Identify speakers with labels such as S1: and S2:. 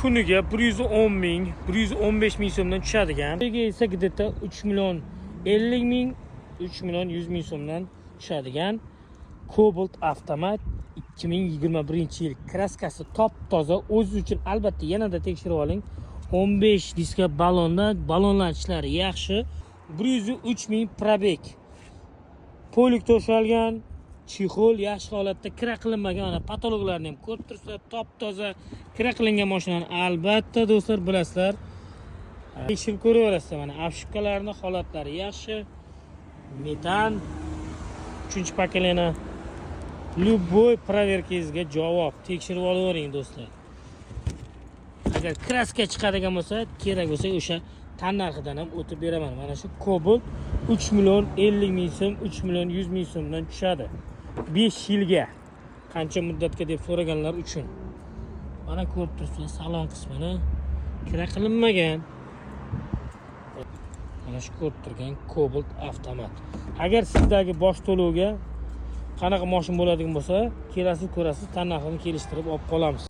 S1: kuniga 110 ming, 115 ming so'mdan tushadigan. Nega esa где-то 3 million 50 ming, 3 million 100 ming so'mdan tushadigan Cobalt avtomat 2021-yil. Kraskasi top toza, o'zi uchun albatta yanada tekshirib oling. 15 diska ballonlar ishlari yaxshi. 103 ming probeg. Polik to'shalgan, chexol yaxshi holatda, kira qilinmagan, ana patologlarni ham ko'rib turibsizlar, top toza, kira qilingan mashinani albatta do'stlar bilasizlar. Tekshirib ko'raverasizlar, mana obshipkalarning holatlari yaxshi. Metan 3-pokoleniya. Любой проверкangizga javob. Tekshirib olavering do'stlar. Agar kraska chiqadigan bo'lsa, kerak bo'lsa o'sha tan narxidan ham o'tib beraman. Mana shu Cobalt 3 million 50 ming so'm, 3 million 100 ming so'mdan tushadi. 5 yilga. Qancha muddatga deb so'raganlar uchun. Mana ko'rib turibsizlar salon qismini kira qilinmagan. Mana shu ko'rib turgan Cobalt avtomat. Agar sizdagi bosh to'lovga qanaqa mashina bo'ladigan bo'lsa, kelasiz ko'rasiz, tan narxini kelishtirib olib qolamiz.